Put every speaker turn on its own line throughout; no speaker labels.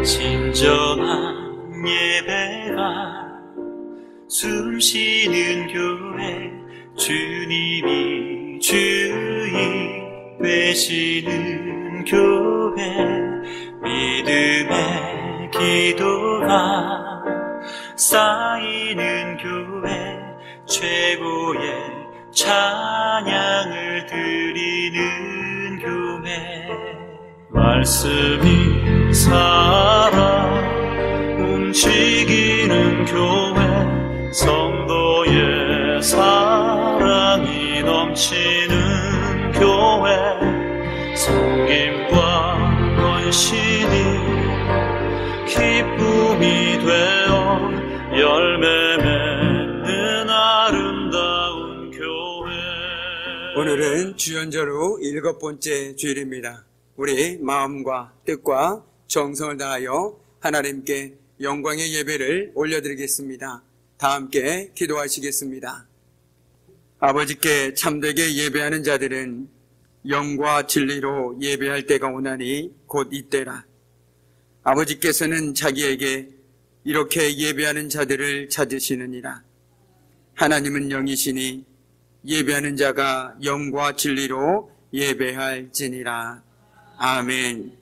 진정한 예배가 숨쉬는 교회, 주님이 주인 되시는 교회, 믿음의 기도가 쌓이는 교회, 최고의 찬양을 드리는 교회. 말씀이 살아 움직이는 교회, 성도의 사랑이 넘치는 교회, 섬김과 헌신이 기쁨이 되어 열매 맺는 아름다운 교회.
오늘은 주연절후 7번째 주일입니다. 우리 마음과 뜻과 정성을 다하여 하나님께 영광의 예배를 올려드리겠습니다. 다 함께 기도하시겠습니다. 아버지께 참되게 예배하는 자들은 영과 진리로 예배할 때가 오나니 곧 이때라. 아버지께서는 자기에게 이렇게 예배하는 자들을 찾으시느니라. 하나님은 영이시니 예배하는 자가 영과 진리로 예배할지니라. 아멘.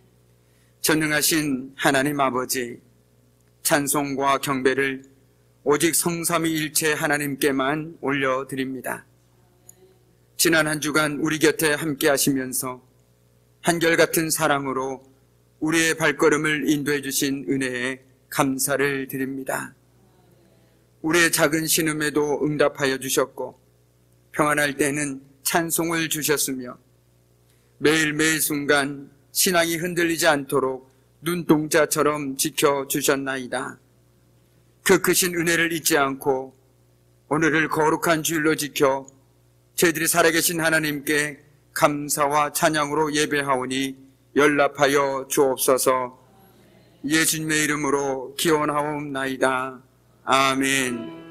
전능하신 하나님 아버지, 찬송과 경배를 오직 성삼위일체 하나님께만 올려드립니다. 지난 한 주간 우리 곁에 함께 하시면서 한결같은 사랑으로 우리의 발걸음을 인도해 주신 은혜에 감사를 드립니다. 우리의 작은 신음에도 응답하여 주셨고 평안할 때는 찬송을 주셨으며 매일매일 순간 신앙이 흔들리지 않도록 눈동자처럼 지켜주셨나이다. 그 크신 은혜를 잊지 않고 오늘을 거룩한 주일로 지켜 저희들이 살아계신 하나님께 감사와 찬양으로 예배하오니 연락하여 주옵소서. 예수님의 이름으로 기원하옵나이다. 아멘.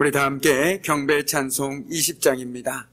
우리 다 함께 경배 찬송 20장입니다.
나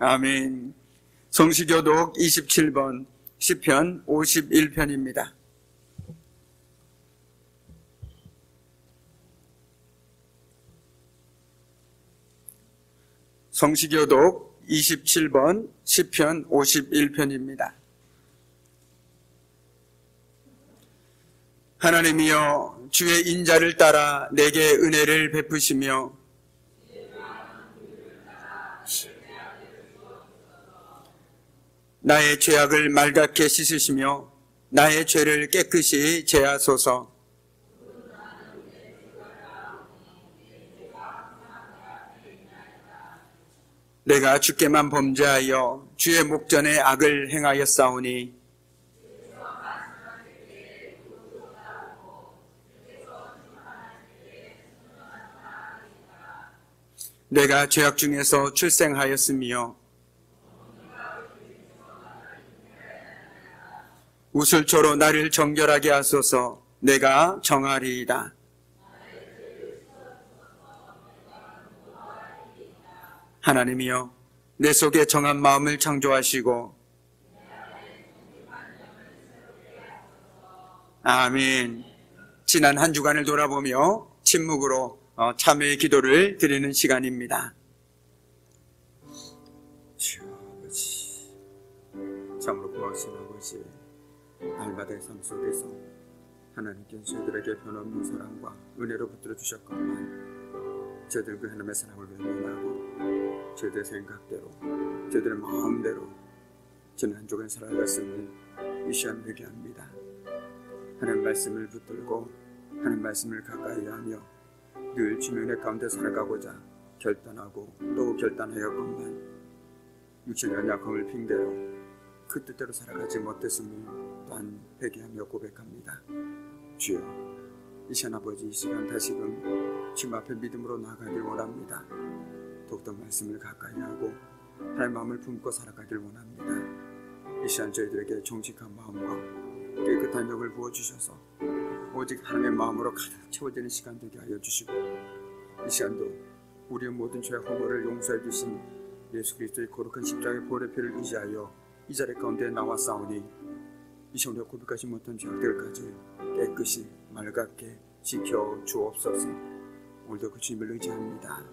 아멘. 성시교독 27번 시편 51편입니다. 성시교독 27번 시편 51편입니다. 하나님이여, 주의 인자를 따라 내게 은혜를 베푸시며 나의 죄악을 말갛게 씻으시며 나의 죄를 깨끗이 제하소서. 내가 주께만 범죄하여 주의 목전에 악을 행하였사오니 내가 죄악 중에서 출생하였으며 우슬초로 나를 정결하게 하소서. 내가 정하리이다. 하나님이여, 내 속에 정한 마음을 창조하시고 아멘. 지난 한 주간을 돌아보며 침묵으로 참회의 기도를 드리는 시간입니다. 주 아버지, 참으로 고마우신 아버지, 날마다의 삶 속에서 하나님께서 저희들에게 변함없는 사랑과 은혜로 붙들어 주셨건만 저희들 그 하나님의 사랑을 외면하고 저희들의 생각대로 저희들의 마음대로 지난 한 주간 살아갔음을 이 시간 회개합니다. 하나님 말씀을 붙들고 하나님 말씀을 가까이 하며 늘 주님의 은혜 가운데 살아가고자 결단하고 또 결단하였건만 육신의 연약함을 핑계로 그 뜻대로 살아가지 못했음을 또한 회개하며 고백합니다. 주여, 이 시간 아버지, 이 시간 다시금 주님 앞에 믿음으로 나아가길 원합니다. 더욱더 말씀을 가까이 하고 하나님의 마음을 품고 살아가길 원합니다. 이 시간 저희들에게 정직한 마음과 깨끗한 영을 부어주셔서 오직 하나님의 마음으로 가득 채워지는 시간 되게 하여 주시고 이 시간도 우리의 모든 죄와 허물을 용서해 주신 예수 그리스도의 거룩한 십자가의 보혈의 피를 의지하여 이 자리 가운데 나와 싸우니 이 시간 우리가 고백하지 못한 죄악들까지 깨끗이 말갛게 지켜 주옵소서. 오늘도 그 주님을 의지합니다.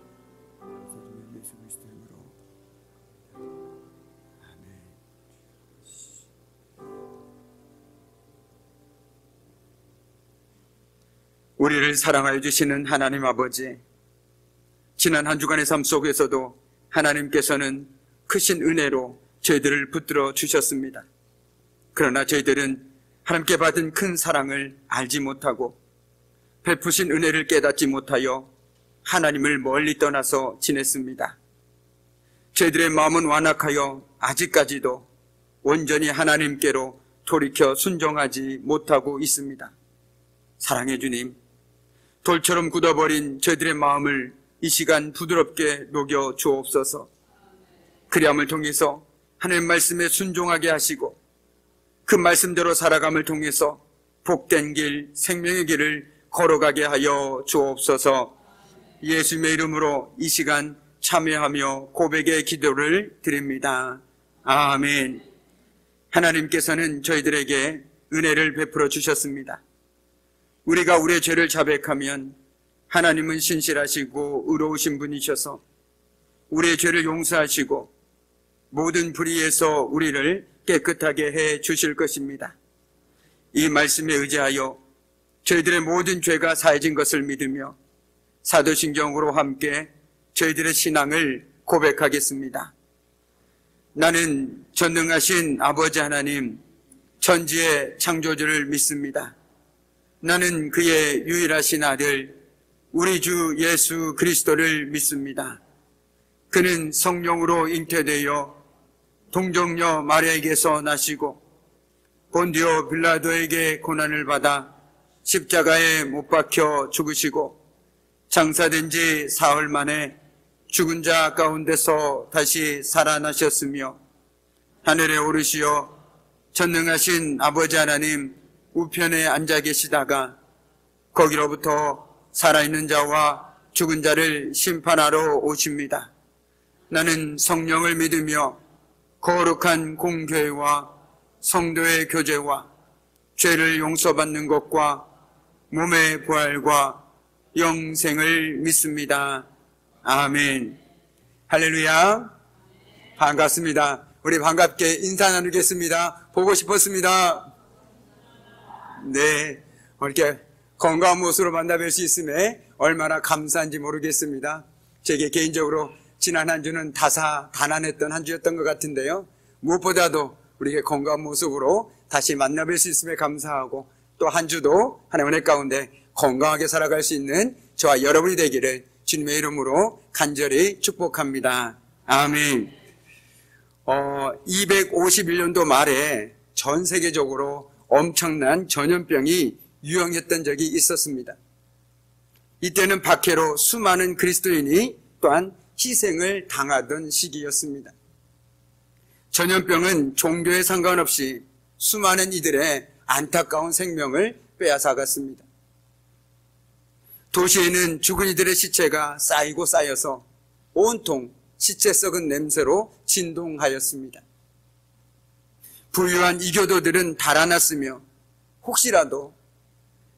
예수 그리스도 이름으로 아멘. 우리를 사랑하여 주시는 하나님 아버지, 지난 한 주간의 삶 속에서도 하나님께서는 크신 은혜로 저희들을 붙들어 주셨습니다. 그러나 저희들은 하나님께 받은 큰 사랑을 알지 못하고 베푸신 은혜를 깨닫지 못하여 하나님을 멀리 떠나서 지냈습니다. 저희들의 마음은 완악하여 아직까지도 온전히 하나님께로 돌이켜 순종하지 못하고 있습니다. 사랑의 주님, 돌처럼 굳어버린 저희들의 마음을 이 시간 부드럽게 녹여 주옵소서. 그리함을 통해서 하나님의 말씀에 순종하게 하시고 그 말씀대로 살아감을 통해서 복된 길, 생명의 길을 걸어가게 하여 주옵소서. 예수님의 이름으로 이 시간 참여하며 고백의 기도를 드립니다. 아멘. 하나님께서는 저희들에게 은혜를 베풀어 주셨습니다. 우리가 우리의 죄를 자백하면 하나님은 신실하시고 의로우신 분이셔서 우리의 죄를 용서하시고 모든 불의에서 우리를 깨끗하게 해 주실 것입니다. 이 말씀에 의지하여 저희들의 모든 죄가 사해진 것을 믿으며 사도신경으로 함께 저희들의 신앙을 고백하겠습니다. 나는 전능하신 아버지 하나님, 천지의 창조주를 믿습니다. 나는 그의 유일하신 아들 우리 주 예수 그리스도를 믿습니다. 그는 성령으로 잉태되어 동정녀 마리아에게서 나시고 본디오 빌라도에게 고난을 받아 십자가에 못 박혀 죽으시고 장사된 지 사흘 만에 죽은 자 가운데서 다시 살아나셨으며 하늘에 오르시어 전능하신 아버지 하나님 우편에 앉아 계시다가 거기로부터 살아있는 자와 죽은 자를 심판하러 오십니다. 나는 성령을 믿으며 거룩한 공교회와 성도의 교제와 죄를 용서받는 것과 몸의 부활과 영생을 믿습니다. 아멘. 할렐루야. 반갑습니다. 우리 반갑게 인사 나누겠습니다. 보고 싶었습니다. 네, 이렇게 건강한 모습으로 만나뵐 수 있음에 얼마나 감사한지 모르겠습니다. 제게 개인적으로 지난 한 주는 다사다난했던 한 주였던 것 같은데요, 무엇보다도 우리에게 건강한 모습으로 다시 만나뵐 수 있음에 감사하고, 또 한 주도 하나님의 은혜 가운데 건강하게 살아갈 수 있는 저와 여러분이 되기를 주님의 이름으로 간절히 축복합니다. 아멘. 251년도 말에 전 세계적으로 엄청난 전염병이 유행했던 적이 있었습니다. 이때는 박해로 수많은 그리스도인이 또한 희생을 당하던 시기였습니다. 전염병은 종교에 상관없이 수많은 이들의 안타까운 생명을 빼앗아갔습니다. 도시에는 죽은 이들의 시체가 쌓이고 쌓여서 온통 시체 썩은 냄새로 진동하였습니다. 부유한 이교도들은 달아났으며 혹시라도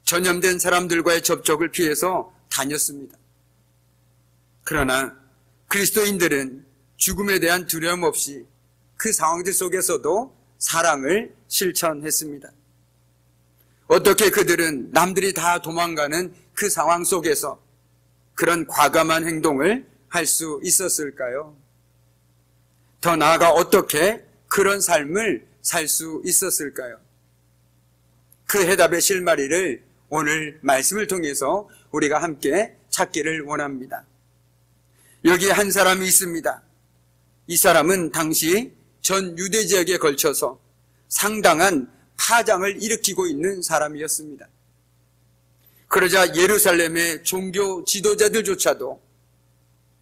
전염된 사람들과의 접촉을 피해서 다녔습니다. 그러나 그리스도인들은 죽음에 대한 두려움 없이 그 상황들 속에서도 사랑을 실천했습니다. 어떻게 그들은 남들이 다 도망가는 그 상황 속에서 그런 과감한 행동을 할 수 있었을까요? 더 나아가 어떻게 그런 삶을 살 수 있었을까요? 그 해답의 실마리를 오늘 말씀을 통해서 우리가 함께 찾기를 원합니다. 여기에 한 사람이 있습니다. 이 사람은 당시 전 유대 지역에 걸쳐서 상당한 파장을 일으키고 있는 사람이었습니다. 그러자 예루살렘의 종교 지도자들조차도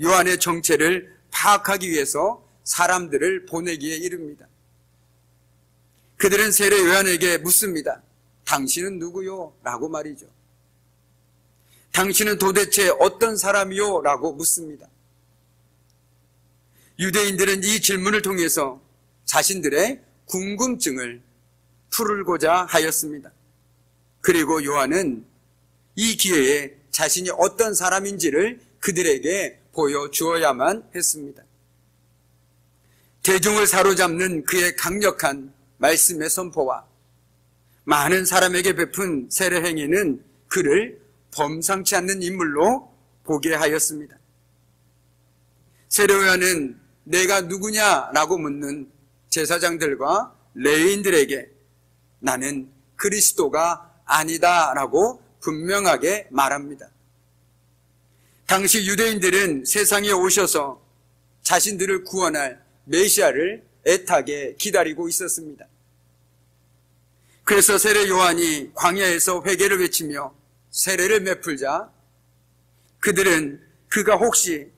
요한의 정체를 파악하기 위해서 사람들을 보내기에 이릅니다. 그들은 세례 요한에게 묻습니다. 당신은 누구요? 라고 말이죠. 당신은 도대체 어떤 사람이요? 라고 묻습니다. 유대인들은 이 질문을 통해서 자신들의 궁금증을 풀고자 하였습니다. 그리고 요한은 이 기회에 자신이 어떤 사람인지를 그들에게 보여주어야만 했습니다. 대중을 사로잡는 그의 강력한 말씀의 선포와 많은 사람에게 베푼 세례 행위는 그를 범상치 않는 인물로 보게 하였습니다. 세례 요한은 내가 누구냐라고 묻는 제사장들과 레위인들에게 나는 그리스도가 아니다라고 분명하게 말합니다. 당시 유대인들은 세상에 오셔서 자신들을 구원할 메시아를 애타게 기다리고 있었습니다. 그래서 세례 요한이 광야에서 회개를 외치며 세례를 베풀자 그들은 그가 혹시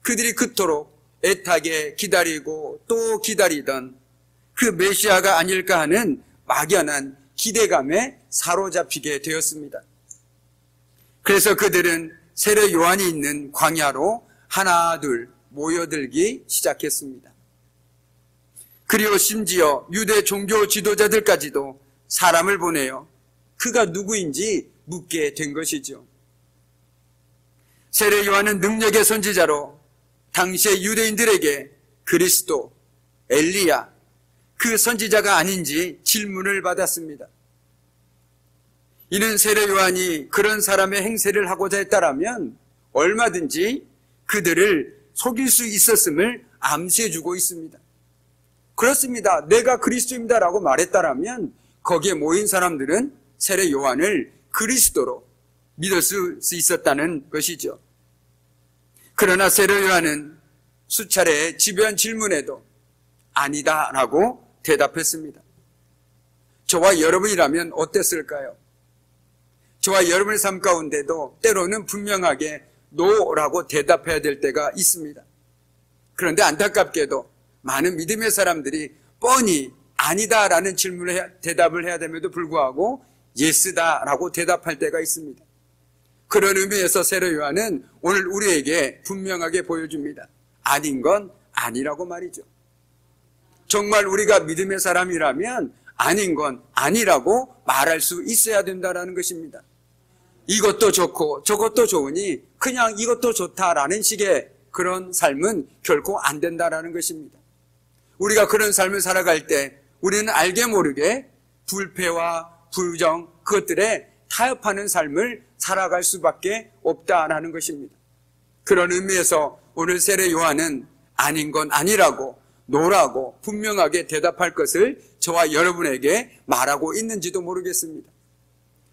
그들이 그토록 애타게 기다리고 또 기다리던 그 메시아가 아닐까 하는 막연한 기대감에 사로잡히게 되었습니다. 그래서 그들은 세례 요한이 있는 광야로 하나 둘 모여들기 시작했습니다. 그리고 심지어 유대 종교 지도자들까지도 사람을 보내어 그가 누구인지 묻게 된 것이죠. 세례 요한은 능력의 선지자로 당시의 유대인들에게 그리스도, 엘리야, 그 선지자가 아닌지 질문을 받았습니다. 이는 세례 요한이 그런 사람의 행세를 하고자 했다라면 얼마든지 그들을 속일 수 있었음을 암시해주고 있습니다. 그렇습니다. 내가 그리스도입니다라고 말했다라면 거기에 모인 사람들은 세례 요한을 그리스도로 믿을 수 있었다는 것이죠. 그러나 세례 요한은 수차례 집요한 질문에도 아니다라고 대답했습니다. 저와 여러분이라면 어땠을까요? 저와 여러분의 삶 가운데도 때로는 분명하게 노라고 대답해야 될 때가 있습니다. 그런데 안타깝게도 많은 믿음의 사람들이 뻔히 아니다라는 대답을 해야 됨에도 불구하고 예스다라고 대답할 때가 있습니다. 그런 의미에서 세례 요한은 오늘 우리에게 분명하게 보여줍니다. 아닌 건 아니라고 말이죠. 정말 우리가 믿음의 사람이라면 아닌 건 아니라고 말할 수 있어야 된다는 것입니다. 이것도 좋고 저것도 좋으니 그냥 이것도 좋다라는 식의 그런 삶은 결코 안 된다는 것입니다. 우리가 그런 삶을 살아갈 때 우리는 알게 모르게 불패와 부정 그것들에 타협하는 삶을 살아갈 수밖에 없다라는 것입니다. 그런 의미에서 오늘 세례 요한은 아닌 건 아니라고 노라고 분명하게 대답할 것을 저와 여러분에게 말하고 있는지도 모르겠습니다.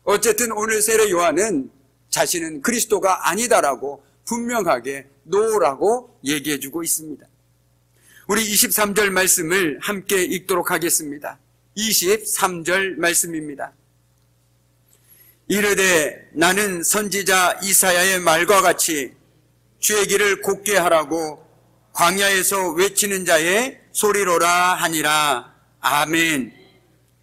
어쨌든 오늘 세례 요한은 자신은 그리스도가 아니다라고 분명하게 노라고 얘기해주고 있습니다. 우리 23절 말씀을 함께 읽도록 하겠습니다. 23절 말씀입니다. 이르되 나는 선지자 이사야의 말과 같이 주의 길을 곧게 하라고 광야에서 외치는 자의 소리로라 하니라. 아멘.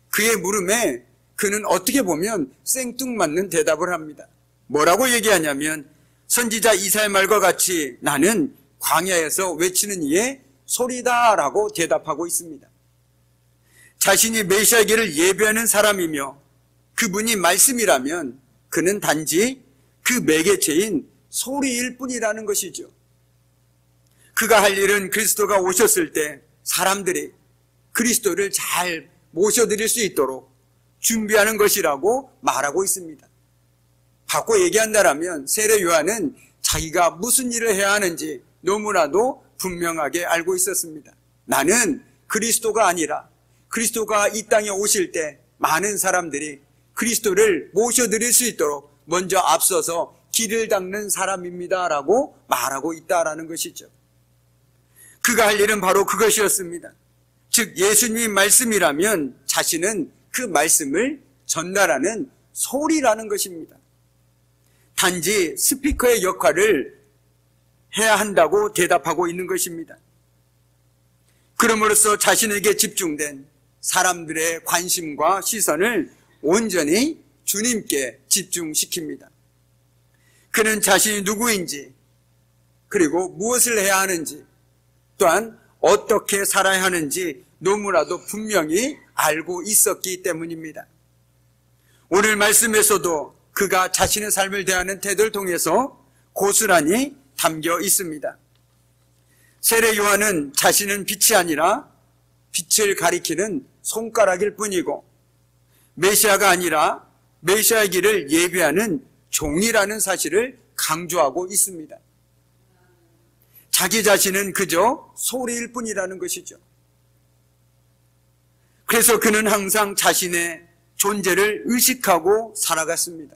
그의 물음에 그는 어떻게 보면 생뚱맞는 대답을 합니다. 뭐라고 얘기하냐면 선지자 이사야의 말과 같이 나는 광야에서 외치는 이의 소리다라고 대답하고 있습니다. 자신이 메시아기를 예배하는 사람이며 그분이 말씀이라면 그는 단지 그 매개체인 소리일 뿐이라는 것이죠. 그가 할 일은 그리스도가 오셨을 때 사람들이 그리스도를 잘 모셔드릴 수 있도록 준비하는 것이라고 말하고 있습니다. 바꿔 얘기한다면 세례 요한은 자기가 무슨 일을 해야 하는지 너무나도 분명하게 알고 있었습니다. 나는 그리스도가 아니라 그리스도가 이 땅에 오실 때 많은 사람들이 그리스도를 모셔드릴 수 있도록 먼저 앞서서 길을 닦는 사람입니다라고 말하고 있다라는 것이죠. 그가 할 일은 바로 그것이었습니다. 즉 예수님이 말씀이라면 자신은 그 말씀을 전달하는 소리라는 것입니다. 단지 스피커의 역할을 해야 한다고 대답하고 있는 것입니다. 그럼으로써 자신에게 집중된 사람들의 관심과 시선을 온전히 주님께 집중시킵니다. 그는 자신이 누구인지 그리고 무엇을 해야 하는지 또한 어떻게 살아야 하는지 너무나도 분명히 알고 있었기 때문입니다. 오늘 말씀에서도 그가 자신의 삶을 대하는 태도를 통해서 고스란히 담겨 있습니다. 세례 요한은 자신은 빛이 아니라 빛을 가리키는 손가락일 뿐이고 메시아가 아니라 메시아의 길을 예비하는 종이라는 사실을 강조하고 있습니다. 자기 자신은 그저 소리일 뿐이라는 것이죠. 그래서 그는 항상 자신의 존재를 의식하고 살아갔습니다.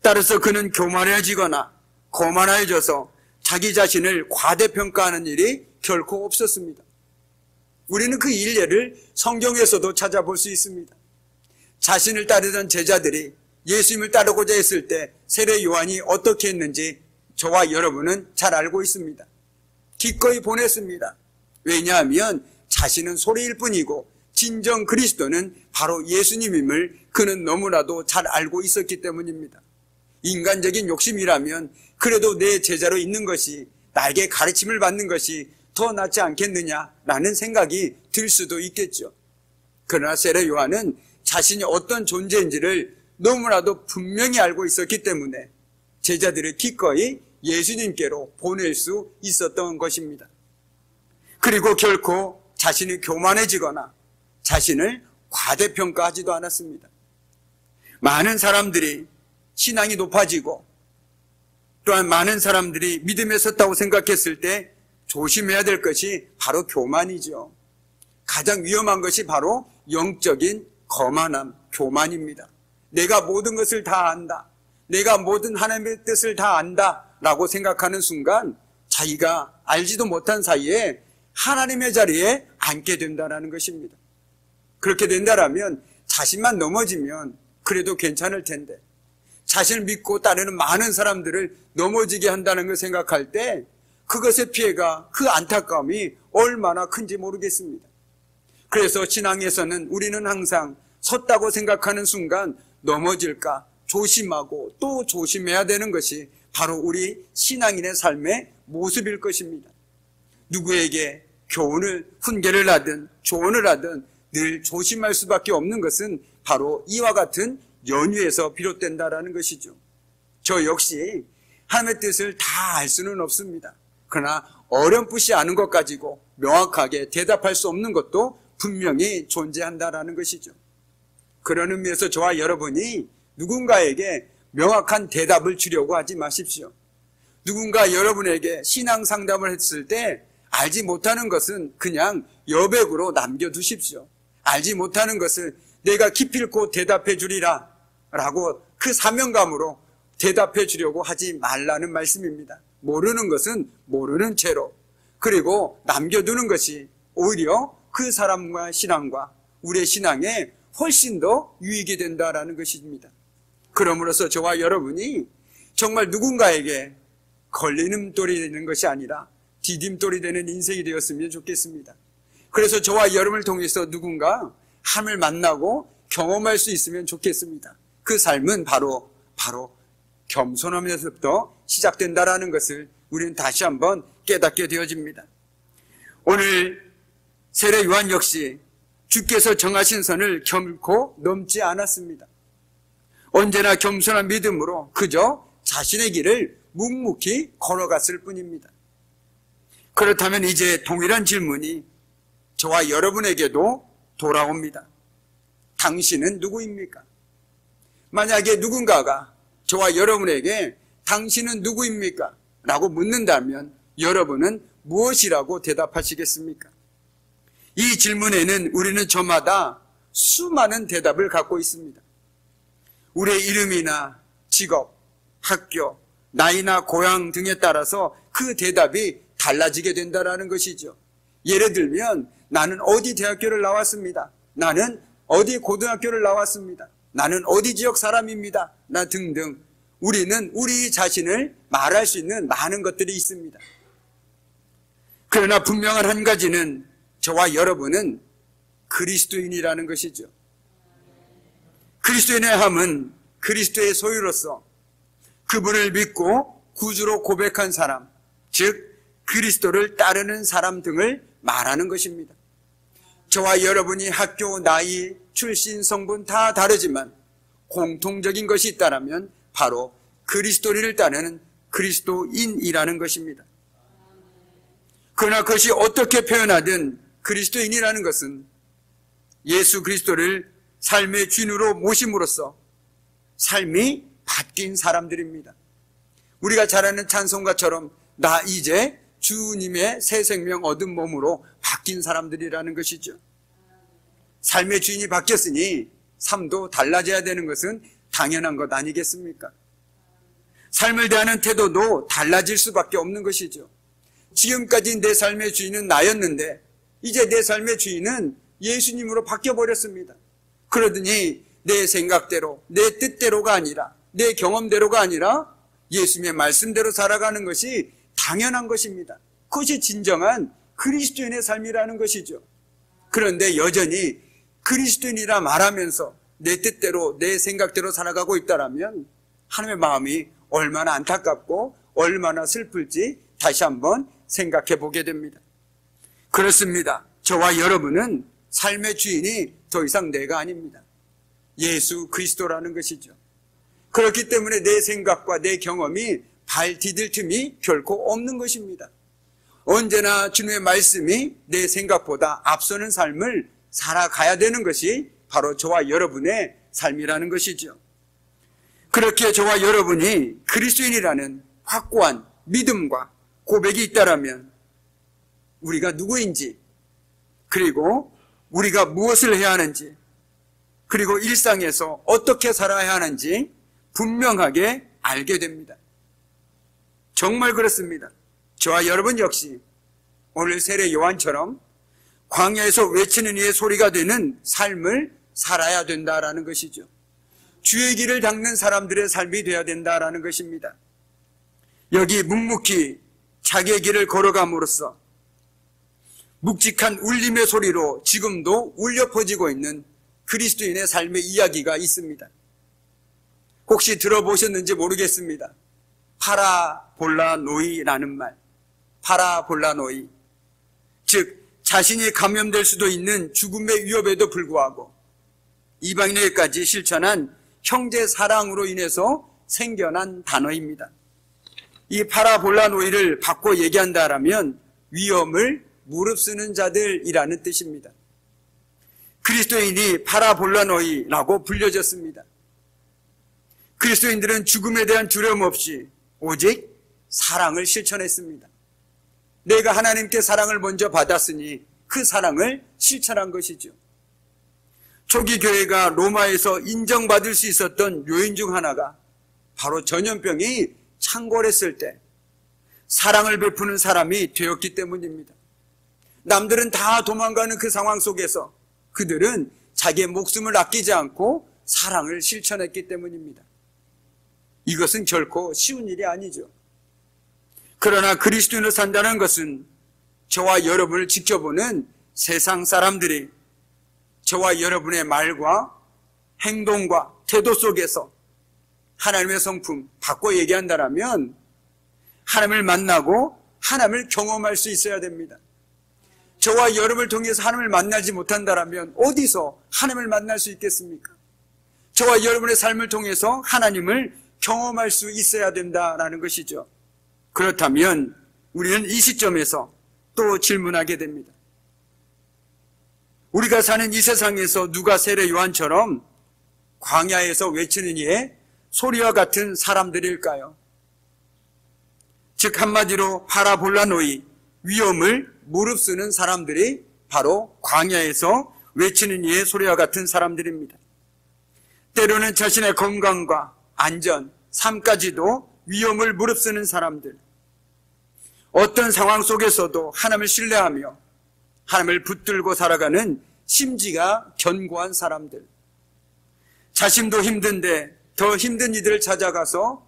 따라서 그는 교만해지거나 거만해져서 자기 자신을 과대평가하는 일이 결코 없었습니다. 우리는 그 일례를 성경에서도 찾아볼 수 있습니다. 자신을 따르던 제자들이 예수님을 따르고자 했을 때 세례 요한이 어떻게 했는지 저와 여러분은 잘 알고 있습니다. 기꺼이 보냈습니다. 왜냐하면 자신은 소리일 뿐이고 진정 그리스도는 바로 예수님임을 그는 너무나도 잘 알고 있었기 때문입니다. 인간적인 욕심이라면 그래도 내 제자로 있는 것이 나에게 가르침을 받는 것이 더 낫지 않겠느냐라는 생각이 들 수도 있겠죠. 그러나 세례 요한은 자신이 어떤 존재인지를 너무나도 분명히 알고 있었기 때문에 제자들을 기꺼이 예수님께로 보낼 수 있었던 것입니다. 그리고 결코 자신이 교만해지거나 자신을 과대평가하지도 않았습니다. 많은 사람들이 신앙이 높아지고 또한 많은 사람들이 믿음에 섰다고 생각했을 때 조심해야 될 것이 바로 교만이죠. 가장 위험한 것이 바로 영적인 거만함, 교만입니다. 내가 모든 것을 다 안다. 내가 모든 하나님의 뜻을 다 안다 라고 생각하는 순간 자기가 알지도 못한 사이에 하나님의 자리에 앉게 된다는 것입니다. 그렇게 된다면 자신만 넘어지면 그래도 괜찮을 텐데 자신을 믿고 따르는 많은 사람들을 넘어지게 한다는 걸 생각할 때 그것의 피해가, 그 안타까움이 얼마나 큰지 모르겠습니다. 그래서 신앙에서는 우리는 항상 섰다고 생각하는 순간 넘어질까 조심하고 또 조심해야 되는 것이 바로 우리 신앙인의 삶의 모습일 것입니다. 누구에게 교훈을, 훈계를 하든 조언을 하든 늘 조심할 수밖에 없는 것은 바로 이와 같은 연유에서 비롯된다라는 것이죠. 저 역시 하나님의 뜻을 다 알 수는 없습니다. 그러나 어렴풋이 아는 것 가지고 명확하게 대답할 수 없는 것도 분명히 존재한다라는 것이죠. 그런 의미에서 저와 여러분이 누군가에게 명확한 대답을 주려고 하지 마십시오. 누군가 여러분에게 신앙 상담을 했을 때 알지 못하는 것은 그냥 여백으로 남겨두십시오. 알지 못하는 것을 내가 기필코 대답해 주리라 라고 그 사명감으로 대답해 주려고 하지 말라는 말씀입니다. 모르는 것은 모르는 채로, 그리고 남겨두는 것이 오히려 그 사람과 신앙과 우리의 신앙에 훨씬 더 유익이 된다라는 것입니다. 그러므로서 저와 여러분이 정말 누군가에게 걸리는돌이 되는 것이 아니라 디딤돌이 되는 인생이 되었으면 좋겠습니다. 그래서 저와 여러분을 통해서 누군가 하나님을 만나고 경험할 수 있으면 좋겠습니다. 그 삶은 바로 겸손함에서부터 시작된다라는 것을 우리는 다시 한번 깨닫게 되어집니다. 오늘 세례 요한 역시 주께서 정하신 선을 결코 넘지 않았습니다. 언제나 겸손한 믿음으로 그저 자신의 길을 묵묵히 걸어갔을 뿐입니다. 그렇다면 이제 동일한 질문이 저와 여러분에게도 돌아옵니다. 당신은 누구입니까? 만약에 누군가가 저와 여러분에게 당신은 누구입니까? 라고 묻는다면 여러분은 무엇이라고 대답하시겠습니까? 이 질문에는 우리는 저마다 수많은 대답을 갖고 있습니다. 우리의 이름이나 직업, 학교, 나이나 고향 등에 따라서 그 대답이 달라지게 된다는 것이죠. 예를 들면 나는 어디 대학교를 나왔습니다. 나는 어디 고등학교를 나왔습니다. 나는 어디 지역 사람입니다. 나 등등 우리는 우리 자신을 말할 수 있는 많은 것들이 있습니다. 그러나 분명한 한 가지는 저와 여러분은 그리스도인이라는 것이죠. 그리스도인의 함은 그리스도의 소유로서 그분을 믿고 구주로 고백한 사람, 즉 그리스도를 따르는 사람 등을 말하는 것입니다. 저와 여러분이 학교, 나이, 출신, 성분 다 다르지만 공통적인 것이 있다면 바로 그리스도를 따르는 그리스도인이라는 것입니다. 그러나 그것이 어떻게 표현하든 그리스도인이라는 것은 예수 그리스도를 삶의 주인으로 모심으로써 삶이 바뀐 사람들입니다. 우리가 잘 아는 찬송가처럼 나 이제 주님의 새 생명 얻은 몸으로 바뀐 사람들이라는 것이죠. 삶의 주인이 바뀌었으니 삶도 달라져야 되는 것은 당연한 것 아니겠습니까? 삶을 대하는 태도도 달라질 수밖에 없는 것이죠. 지금까지 내 삶의 주인은 나였는데 이제 내 삶의 주인은 예수님으로 바뀌어버렸습니다. 그러더니 내 생각대로, 내 뜻대로가 아니라, 내 경험대로가 아니라 예수님의 말씀대로 살아가는 것이 당연한 것입니다. 그것이 진정한 그리스도인의 삶이라는 것이죠. 그런데 여전히 그리스도인이라 말하면서 내 뜻대로, 내 생각대로 살아가고 있다면 하나님의 마음이 얼마나 안타깝고 얼마나 슬플지 다시 한번 생각해 보게 됩니다. 그렇습니다. 저와 여러분은 삶의 주인이 더 이상 내가 아닙니다. 예수 그리스도라는 것이죠. 그렇기 때문에 내 생각과 내 경험이 발 디딜 틈이 결코 없는 것입니다. 언제나 주님의 말씀이 내 생각보다 앞서는 삶을 살아가야 되는 것이 바로 저와 여러분의 삶이라는 것이죠. 그렇게 저와 여러분이 그리스도인이라는 확고한 믿음과 고백이 있다면 우리가 누구인지, 그리고 우리가 무엇을 해야 하는지, 그리고 일상에서 어떻게 살아야 하는지 분명하게 알게 됩니다. 정말 그렇습니다. 저와 여러분 역시 오늘 세례 요한처럼 광야에서 외치는 이의 소리가 되는 삶을 살아야 된다라는 것이죠. 주의 길을 닦는 사람들의 삶이 되어야 된다라는 것입니다. 여기 묵묵히 자기의 길을 걸어감으로써 묵직한 울림의 소리로 지금도 울려 퍼지고 있는 그리스도인의 삶의 이야기가 있습니다. 혹시 들어보셨는지 모르겠습니다. 파라볼라 노이라는 말, 파라볼라노이, 즉 자신이 감염될 수도 있는 죽음의 위협에도 불구하고 이방인에게까지 실천한 형제 사랑으로 인해서 생겨난 단어입니다. 이 파라볼라노이를 바꿔 얘기한다라면 위험을 무릅쓰는 자들이라는 뜻입니다. 그리스도인이 파라볼라노이라고 불려졌습니다. 그리스도인들은 죽음에 대한 두려움 없이 오직 사랑을 실천했습니다. 내가 하나님께 사랑을 먼저 받았으니 그 사랑을 실천한 것이죠. 초기 교회가 로마에서 인정받을 수 있었던 요인 중 하나가 바로 전염병이 창궐했을 때 사랑을 베푸는 사람이 되었기 때문입니다. 남들은 다 도망가는 그 상황 속에서 그들은 자기의 목숨을 아끼지 않고 사랑을 실천했기 때문입니다. 이것은 결코 쉬운 일이 아니죠. 그러나 그리스도인으로 산다는 것은 저와 여러분을 지켜보는 세상 사람들이 저와 여러분의 말과 행동과 태도 속에서 하나님의 성품 바꿔 얘기한다면 하나님을 만나고 하나님을 경험할 수 있어야 됩니다. 저와 여러분을 통해서 하나님을 만나지 못한다면 어디서 하나님을 만날 수 있겠습니까? 저와 여러분의 삶을 통해서 하나님을 경험할 수 있어야 된다는 것이죠. 그렇다면 우리는 이 시점에서 또 질문하게 됩니다. 우리가 사는 이 세상에서 누가 세례 요한처럼 광야에서 외치는 이의 소리와 같은 사람들일까요? 즉 한마디로 파라볼라노이, 위험을 무릅쓰는 사람들이 바로 광야에서 외치는 이의 소리와 같은 사람들입니다. 때로는 자신의 건강과 안전, 삶까지도 위험을 무릅쓰는 사람들, 어떤 상황 속에서도 하나님을 신뢰하며 하나님을 붙들고 살아가는 심지가 견고한 사람들, 자신도 힘든데 더 힘든 이들을 찾아가서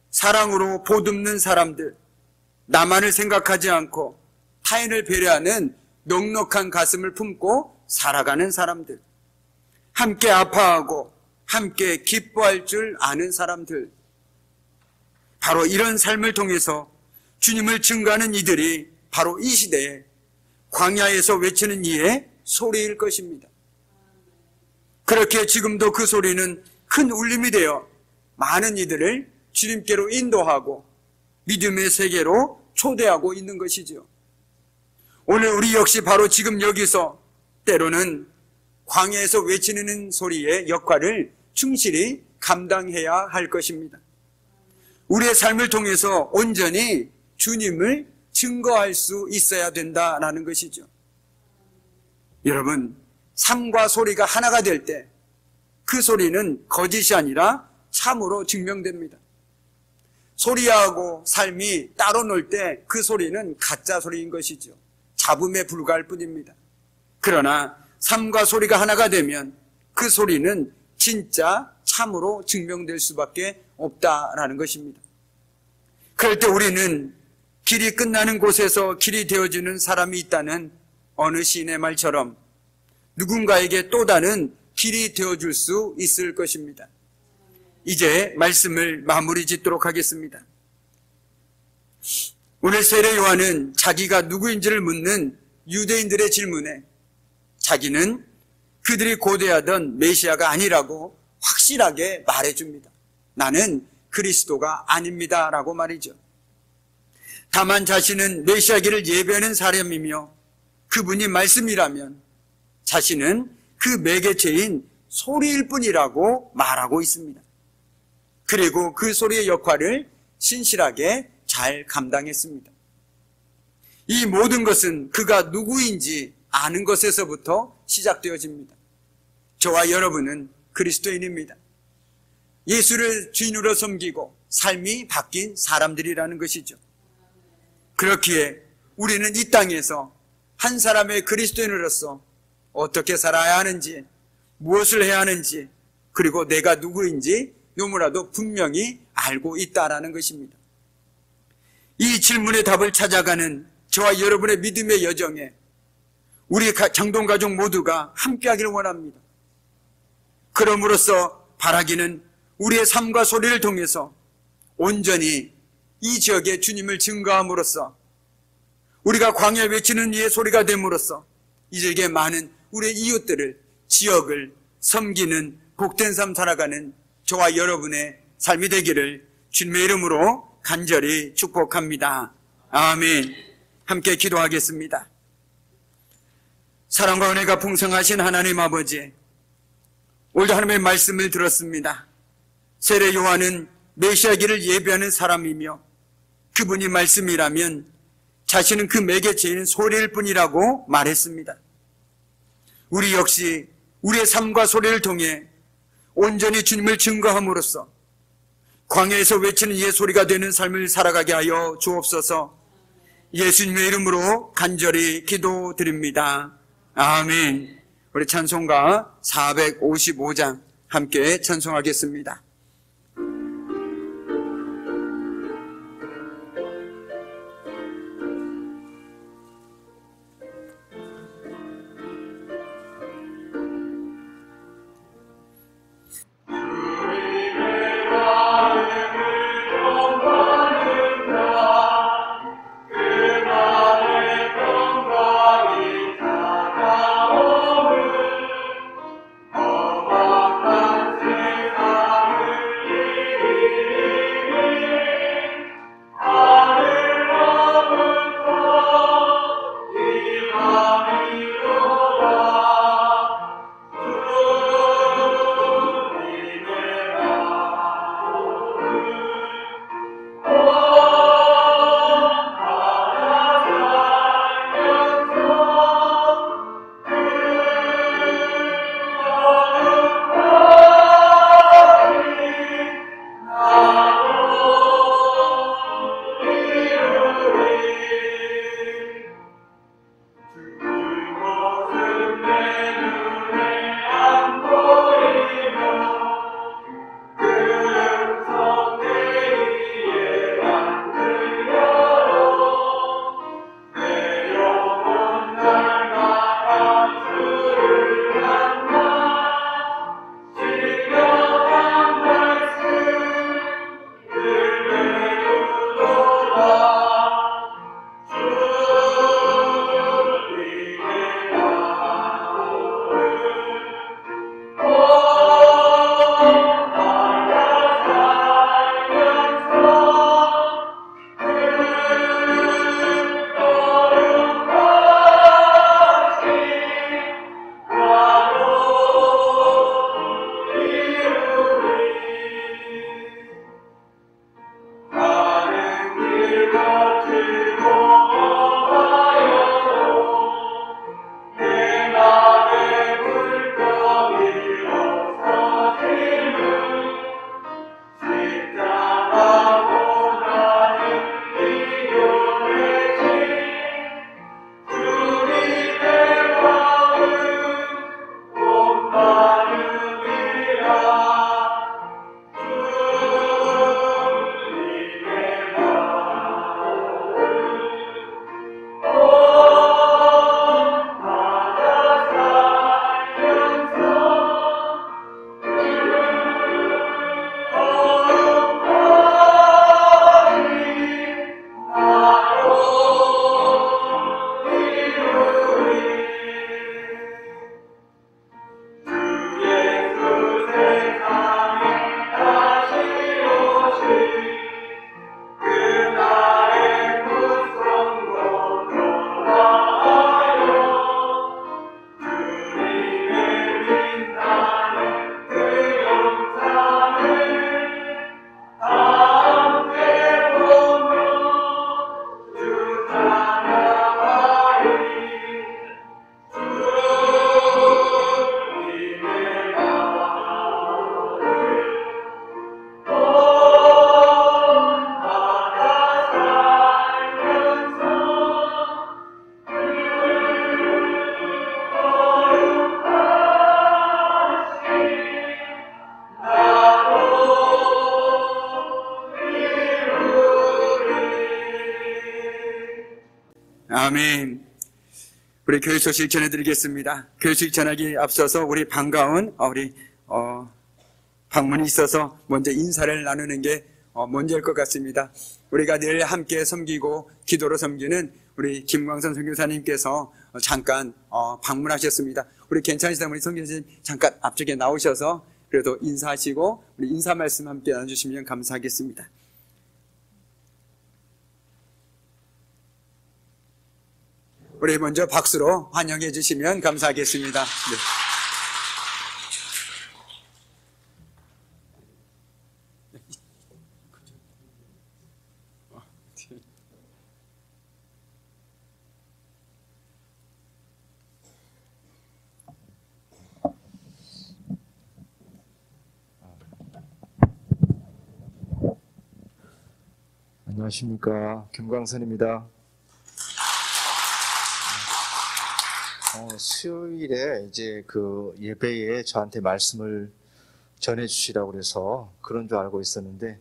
사랑으로 보듬는 사람들, 나만을 생각하지 않고 타인을 배려하는 넉넉한 가슴을 품고 살아가는 사람들, 함께 아파하고 함께 기뻐할 줄 아는 사람들, 바로 이런 삶을 통해서 주님을 증거하는 이들이 바로 이 시대에 광야에서 외치는 이의 소리일 것입니다. 그렇게 지금도 그 소리는 큰 울림이 되어 많은 이들을 주님께로 인도하고 믿음의 세계로 초대하고 있는 것이죠. 오늘 우리 역시 바로 지금 여기서 때로는 광야에서 외치는 소리의 역할을 충실히 감당해야 할 것입니다. 우리의 삶을 통해서 온전히 주님을 증거할 수 있어야 된다는 것이죠. 여러분, 삶과 소리가 하나가 될 때 그 소리는 거짓이 아니라 참으로 증명됩니다. 소리하고 삶이 따로 놀 때 그 소리는 가짜 소리인 것이죠. 잡음에 불과할 뿐입니다. 그러나 삶과 소리가 하나가 되면 그 소리는 진짜 참으로 증명될 수밖에 없다라는 것입니다. 그럴 때 우리는 길이 끝나는 곳에서 길이 되어주는 사람이 있다는 어느 시인의 말처럼 누군가에게 또 다른 길이 되어줄 수 있을 것입니다. 이제 말씀을 마무리 짓도록 하겠습니다. 오늘 세례 요한은 자기가 누구인지를 묻는 유대인들의 질문에 자기는 그들이 고대하던 메시아가 아니라고 확실하게 말해줍니다. 나는 그리스도가 아닙니다 라고 말이죠. 다만 자신은 메시아기를 예배하는 사람이며 그분이 말씀이라면 자신은 그 매개체인 소리일 뿐이라고 말하고 있습니다. 그리고 그 소리의 역할을 신실하게 잘 감당했습니다. 이 모든 것은 그가 누구인지 아는 것에서부터 시작되어집니다. 저와 여러분은 그리스도인입니다. 예수를 주인으로 섬기고 삶이 바뀐 사람들이라는 것이죠. 그렇기에 우리는 이 땅에서 한 사람의 그리스도인으로서 어떻게 살아야 하는지, 무엇을 해야 하는지, 그리고 내가 누구인지 너무나도 분명히 알고 있다라는 것입니다. 이 질문의 답을 찾아가는 저와 여러분의 믿음의 여정에 우리 장동가족 모두가 함께하기를 원합니다. 그럼으로써 바라기는 우리의 삶과 소리를 통해서 온전히 이 지역에 주님을 증거함으로써 우리가 광야에 외치는 이의 소리가 됨으로써 이제 많은 우리의 이웃들을, 지역을 섬기는 복된 삶 살아가는 저와 여러분의 삶이 되기를 주님의 이름으로 간절히 축복합니다. 아멘. 함께 기도하겠습니다. 사랑과 은혜가 풍성하신 하나님 아버지, 오늘도 하나님의 말씀을 들었습니다. 세례 요한은 메시아기를 예비하는 사람이며 그분이 말씀이라면 자신은 그 매개체인 소리일 뿐이라고 말했습니다. 우리 역시 우리의 삶과 소리를 통해 온전히 주님을 증거함으로써 광야에서 외치는 이의 소리가 되는 삶을 살아가게 하여 주옵소서. 예수님의 이름으로 간절히 기도드립니다. 아멘. 우리 찬송가 455장 함께 찬송하겠습니다. 아멘. 우리 교회 소식 전해드리겠습니다. 교회 소식 전하기 앞서서 우리 반가운 방문이 있어서 먼저 인사를 나누는 게 먼저일 것 같습니다. 우리가 늘 함께 섬기고 기도로 섬기는 우리 김광선 선교사님께서 잠깐 방문하셨습니다. 우리 괜찮으시다면 우리 선교사님 잠깐 앞쪽에 나오셔서 그래도 인사하시고 우리 인사 말씀 함께 나눠주시면 감사하겠습니다. 우리 먼저 박수로 환영해 주시면 감사하겠습니다. 네.
안녕하십니까, 김광선입니다. 수요일에 이제 그 예배에 저한테 말씀을 전해주시라고 그래서 그런 줄 알고 있었는데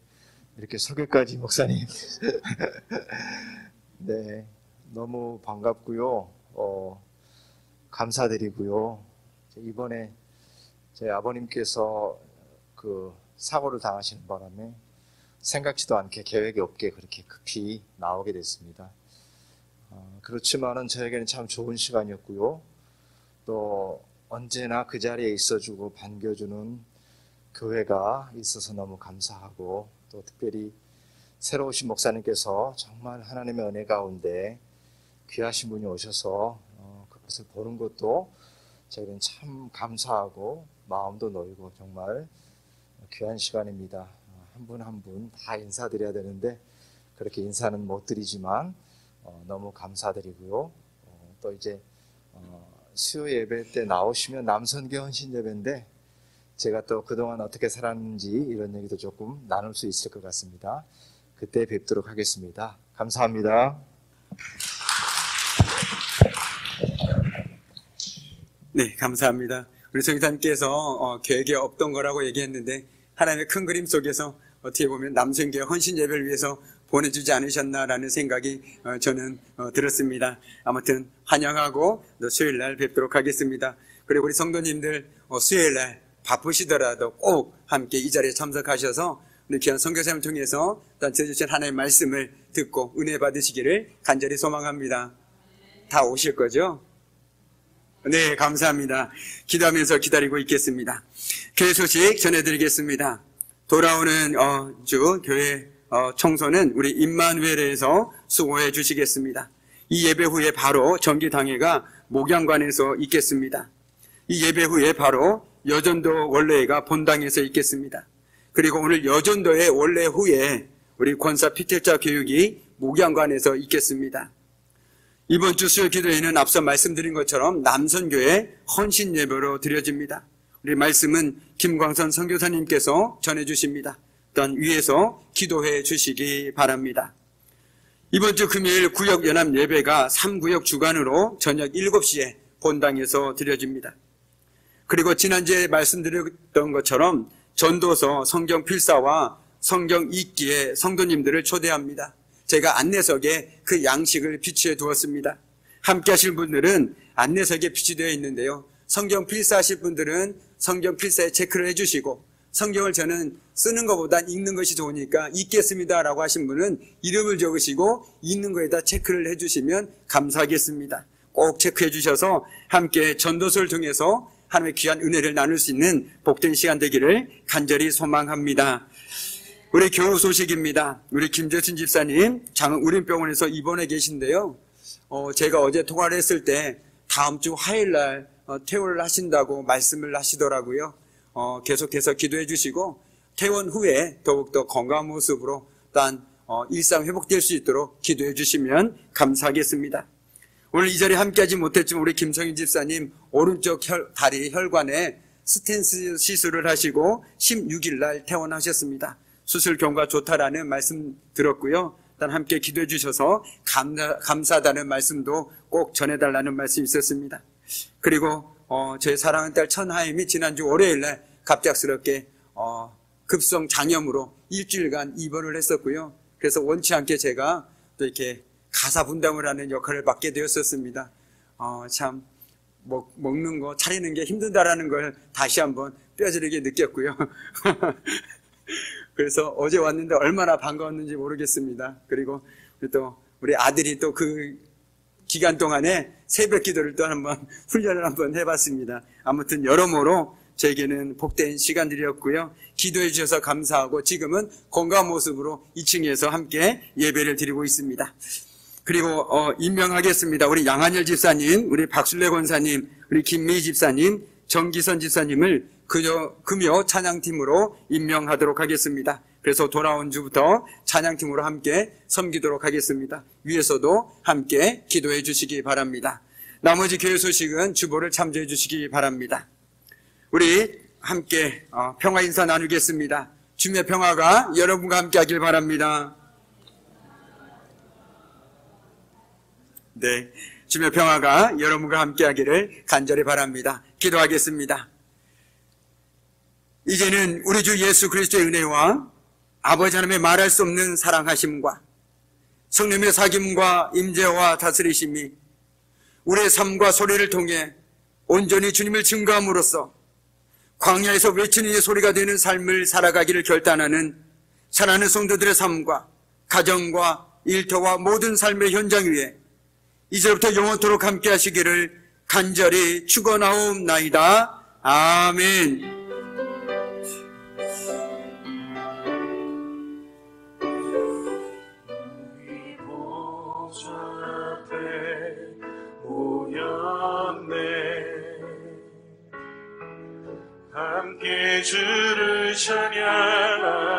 이렇게 소개까지 목사님 네, 너무 반갑고요. 감사드리고요. 이번에 제 아버님께서 그 사고를 당하시는 바람에 생각지도 않게 계획이 없게 그렇게 급히 나오게 됐습니다. 그렇지만은 저에게는 참 좋은 시간이었고요. 또 언제나 그 자리에 있어주고 반겨주는 교회가 있어서 너무 감사하고, 또 특별히 새로 오신 목사님께서 정말 하나님의 은혜 가운데 귀하신 분이 오셔서 그것을 보는 것도 저에게는 참 감사하고 마음도 놓이고 정말 귀한 시간입니다. 한 분 한 분 다 인사드려야 되는데 그렇게 인사는 못 드리지만 너무 감사드리고요. 또 이제 수요 예배 때 나오시면 남선교 헌신 예배인데 제가 또 그동안 어떻게 살았는지 이런 얘기도 조금 나눌 수 있을 것 같습니다. 그때 뵙도록 하겠습니다. 감사합니다.
네, 감사합니다. 우리 성교사님께서 계획에 없던 거라고 얘기했는데 하나님의 큰 그림 속에서 어떻게 보면 남선교 헌신 예배를 위해서 보내주지 않으셨나라는 생각이 저는 들었습니다. 아무튼 환영하고 수요일날 뵙도록 하겠습니다. 그리고 우리 성도님들 수요일날 바쁘시더라도 꼭 함께 이 자리에 참석하셔서 우리 귀한 선교사님을 통해서 전해주신 하나님의 말씀을 듣고 은혜 받으시기를 간절히 소망합니다. 다 오실 거죠? 네, 감사합니다. 기도하면서 기다리고 있겠습니다. 교회 소식 전해드리겠습니다. 돌아오는 주 교회 청소는 우리 임마누엘에서 수고해 주시겠습니다. 이 예배 후에 바로 정기당회가 목양관에서 있겠습니다. 이 예배 후에 바로 여전도 원래가 본당에서 있겠습니다. 그리고 오늘 여전도의 원래 후에 우리 권사 피택자 교육이 목양관에서 있겠습니다. 이번 주 수요 기도회는 앞서 말씀드린 것처럼 남선교회 헌신 예배로 드려집니다. 우리 말씀은 김광선 선교사님께서 전해주십니다. 또한 위에서 기도해 주시기 바랍니다. 이번 주 금요일 구역연합 예배가 3구역 주간으로 저녁 7시에 본당에서 드려집니다. 그리고 지난주에 말씀드렸던 것처럼 전도서 성경 필사와 성경 읽기에 성도님들을 초대합니다. 제가 안내석에 그 양식을 비치해 두었습니다. 함께 하실 분들은 안내석에 비치되어 있는데요. 성경 필사하실 분들은 성경 필사에 체크를 해주시고, 성경을 저는 쓰는 것보다 읽는 것이 좋으니까 읽겠습니다 라고 하신 분은 이름을 적으시고 읽는 거에다 체크를 해주시면 감사하겠습니다. 꼭 체크해 주셔서 함께 전도서를 통해서 하나님의 귀한 은혜를 나눌 수 있는 복된 시간 되기를 간절히 소망합니다. 우리 교우 소식입니다. 우리 김재순 집사님 장우림병원에서 입원해 계신데요. 제가 어제 통화를 했을 때 다음 주 화요일날 퇴원을 하신다고 말씀을 하시더라고요. 계속해서 기도해 주시고 퇴원 후에 더욱더 건강한 모습으로 또한 일상 회복될 수 있도록 기도해 주시면 감사하겠습니다. 오늘 이 자리에 함께하지 못했지만 우리 김성인 집사님 오른쪽 다리 혈관에 스텐스 시술을 하시고 16일 날 퇴원하셨습니다. 수술 경과 좋다라는 말씀 들었고요. 일단 함께 기도해 주셔서 감사하다는 말씀도 꼭 전해달라는 말씀이 있었습니다. 그리고 제 사랑하는 딸 천하임이 지난주 월요일날 갑작스럽게 급성 장염으로 일주일간 입원을 했었고요. 그래서 원치 않게 제가 또 이렇게 가사 분담을 하는 역할을 맡게 되었었습니다. 참 먹는 거 차리는 게 힘들다라는 걸 다시 한번 뼈저리게 느꼈고요. 그래서 어제 왔는데 얼마나 반가웠는지 모르겠습니다. 그리고 또 우리 아들이 또 그 기간 동안에 새벽 기도를 또 한번 훈련을 한번 해봤습니다. 아무튼 여러모로 저에게는 복된 시간들이었고요. 기도해 주셔서 감사하고 지금은 건강한 모습으로 2층에서 함께 예배를 드리고 있습니다. 그리고 임명하겠습니다. 우리 양한열 집사님, 우리 박순례 권사님, 우리 김미희 집사님, 정기선 집사님을 금요 찬양팀으로 임명하도록 하겠습니다. 그래서 돌아온 주부터 찬양팀으로 함께 섬기도록 하겠습니다. 위에서도 함께 기도해 주시기 바랍니다. 나머지 교회 소식은 주보를 참조해 주시기 바랍니다. 우리 함께 평화 인사 나누겠습니다. 주님의 평화가 여러분과 함께 하길 바랍니다. 네, 주님의 평화가 여러분과 함께 하기를 간절히 바랍니다. 기도하겠습니다. 이제는 우리 주 예수 그리스도의 은혜와 아버지 하나님의 말할 수 없는 사랑하심과 성령의 사귐과 임재와 다스리심이 우리의 삶과 소리를 통해 온전히 주님을 증거함으로써 광야에서 외치는 이 소리가 되는 삶을 살아가기를 결단하는 사랑하는 성도들의 삶과 가정과 일터와 모든 삶의 현장 위에 이제부터 영원토록 함께 하시기를 간절히 축원하옵나이다. 아멘.
함께 주를 찬양하며